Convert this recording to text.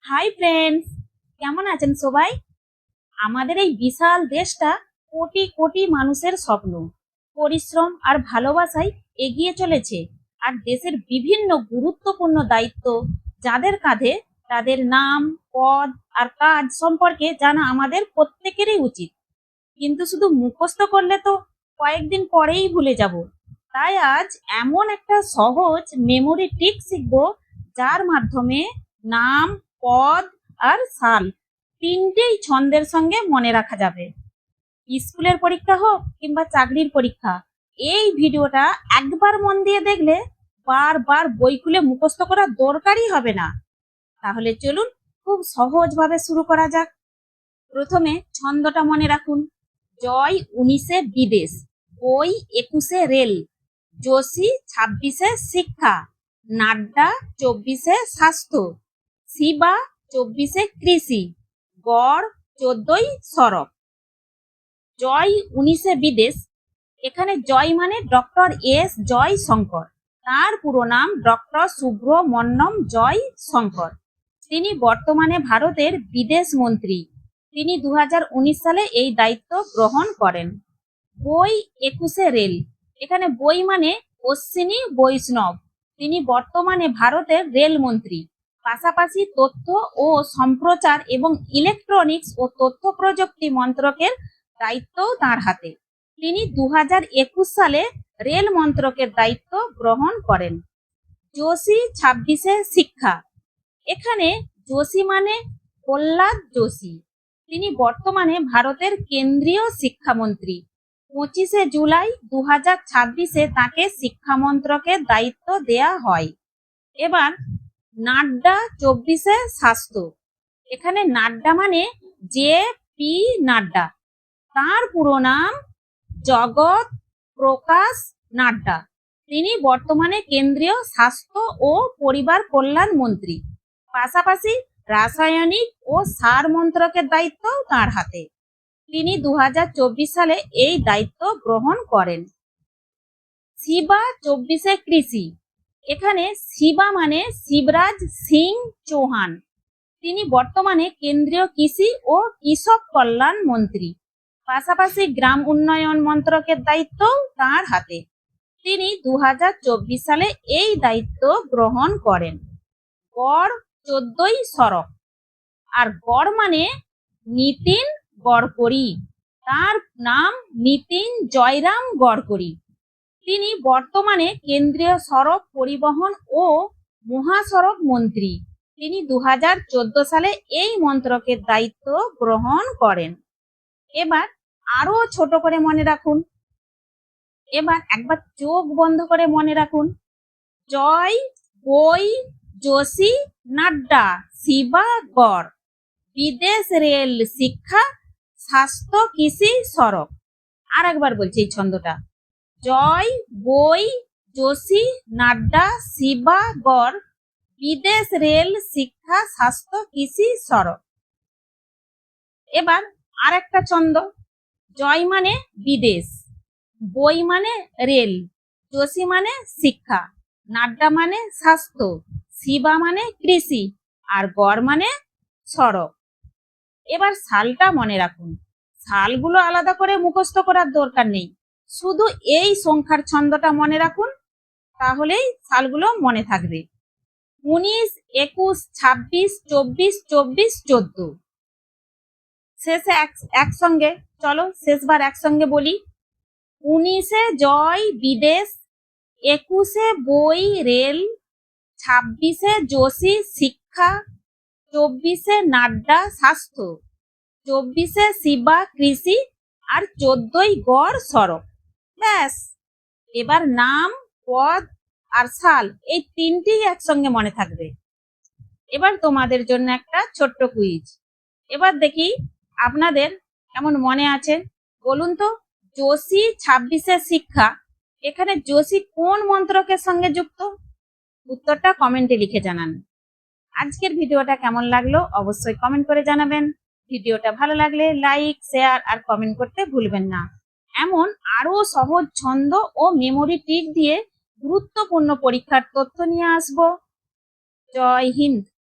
Hi friends, কেমন আছেন সবাই? আমাদের এই বিশাল দেশটা কোটি কোটি মানুষের স্বপ্ন, পরিশ্রম আর ভালোবাসায় এগিয়ে চলেছে। আর দেশের বিভিন্ন গুরুত্বপূর্ণ দায়িত্ব যাদের কাঁধে, তাদের নাম, পদ আর কাজ সম্পর্কে জানা আমাদের প্রত্যেকেরই উচিত। কিন্তু শুধু মুখস্থ করলে তো কয়েকদিন পরেই ভুলে যাব। তাই আজ এমন একটা সহজ মেমোরি ট্রিক শিখবো, যার মাধ্যমে নাম, পদ আর সাল তিনটেই ছন্দের সঙ্গে মনে রাখা যাবে। স্কুলের পরীক্ষা হোক কিংবা চাকরির পরীক্ষা, এই ভিডিওটা একবার মন দিয়ে দেখলে বারবার বই খুলে মুখস্থ করার দরকারই হবে না। তাহলে চলুন খুব সহজভাবে শুরু করা যাক। প্রথমে ছন্দটা মনে রাখুন। জয় 19-এ বিদেশ, বই 21-এ রেল, যোশী 26-এ শিক্ষা, নাড্ডা 24-এ স্বাস্থ্য, শিবা 24-এ কৃষি, গড় 14-ই সড়ক। জয় 19-এ বিদেশ, এখানে জয় মানে ডক্টর এস জয় শঙ্কর। তার পুরো নাম ডক্টর সুব্রমণ্যম জয় শঙ্কর। তিনি বর্তমানে ভারতের বিদেশ মন্ত্রী। তিনি 2019 সালে এই দায়িত্ব গ্রহণ করেন। বই 21-এ রেল, এখানে বই মানে অশ্বিনী বৈষ্ণব। তিনি বর্তমানে ভারতের রেল মন্ত্রী। পাশাপাশি তথ্য ও সম্প্রচার এবং ইলেকট্রনিক্স ও তথ্য প্রযুক্তি মন্ত্রকের দায়িত্বও তাঁর হাতে। তিনি 2021 সালে রেল মন্ত্রকের দায়িত্ব গ্রহণ করেন। যোশী 26-এ শিক্ষা, এখানে যোশী মানে প্রহ্লাদ যোশী। তিনি বর্তমানে ভারতের কেন্দ্রীয় শিক্ষামন্ত্রী। 25শে জুলাই 2026-এ তাকে শিক্ষা মন্ত্রকের দায়িত্ব দেয়া হয়। এবার নাড্ডা 24-এ স্বাস্থ্য, এখানে নাড্ডা মানে জে পি নাড্ডা। তার পুরো নাম জগৎ প্রকাশ নাড্ডা। তিনি বর্তমানে কেন্দ্রীয় স্বাস্থ্য ও পরিবার কল্যাণ মন্ত্রী। পাশাপাশি রাসায়নিক ও সার মন্ত্রকের দায়িত্ব তার হাতে। তিনি 2024 সালে এই দায়িত্ব গ্রহণ করেন। শিবা 24-এ কৃষি, এখানে শিবা মানে শিবরাজ সিং চৌহান। তিনি বর্তমানে কেন্দ্রীয় কৃষি ও কৃষক কল্যাণ মন্ত্রী। পাশাপাশি গ্রাম উন্নয়ন মন্ত্রকের দায়িত্ব তার হাতে। তিনি 2024 সালে এই দায়িত্ব গ্রহণ করেন। গড় 14-ই সড়ক, আর গড় মানে নিতিন গডকরি। তার নাম নিতিন জয়রাম গডকরি। তিনি বর্তমানে কেন্দ্রীয় সড়ক পরিবহন ও মহাসড়ক মন্ত্রী। তিনি 2014 সালে এই মন্ত্রকের দায়িত্ব গ্রহণ করেন। এবার আরো ছোট করে মনে রাখুন। এবার একবার চোখ বন্ধ করে মনে রাখুন। জয়, বই, যোশী, নাড্ডা, শিবা, গড়, বিদেশ, রেল, শিক্ষা, স্বাস্থ্য, কৃষি, সড়ক। আর একবার বলছি এই ছন্দটা। জয়, বই, যোশী, নাড্ডা, শিবা, গড়, বিদেশ, রেল, শিক্ষা, স্বাস্থ্য, কৃষি, সড়ক। এবার আর একটা ছন্দ। জয় মানে বিদেশ, বই মানে রেল, যোশী মানে শিক্ষা, নাড্ডা মানে স্বাস্থ্য, শিবা মানে কৃষি, আর গড় মানে সড়ক। এবার সালটা মনে রাখুন। সালগুলো আলাদা করে মুখস্থ করার দরকার নেই, শুধু এই সংখ্যার ছন্দটা মনে রাখুন, তাহলেই সালগুলো মনে থাকবে। 19, 21, 26, 24, 24, 14। শেষে একসঙ্গে চলো শেষবার একসঙ্গে বলি। 19-এ জয় বিদেশ, 21-এ বই রেল, 26-এ যোশী শিক্ষা, 24-এ নাড্ডা স্বাস্থ্য, 24-এ শিবা কৃষি, আর 14-ই গড় সড়ক। ব্যাস, এবার নাম, পদ আর সাল এই তিনটেই একসঙ্গে মনে থাকবে। এবার তোমাদের জন্য একটা ছোট্ট কুইজ। এবার দেখি আপনাদের কেমন মনে আছে, বলুন তো। যোশী 26-এ শিক্ষা, এখানে যোশী কোন মন্ত্রকের সঙ্গে যুক্ত? উত্তরটা কমেন্টে লিখে জানান। আজকের ভিডিওটা কেমন লাগলো অবশ্যই কমেন্ট করে জানাবেন। ভিডিওটা ভালো লাগলে লাইক, শেয়ার আর কমেন্ট করতে ভুলবেন না। এমন আরো সহজ ছন্দ ও মেমোরি ট্রিক দিয়ে গুরুত্বপূর্ণ পরীক্ষার তথ্য নিয়ে আসবো। জয় হিন্দ।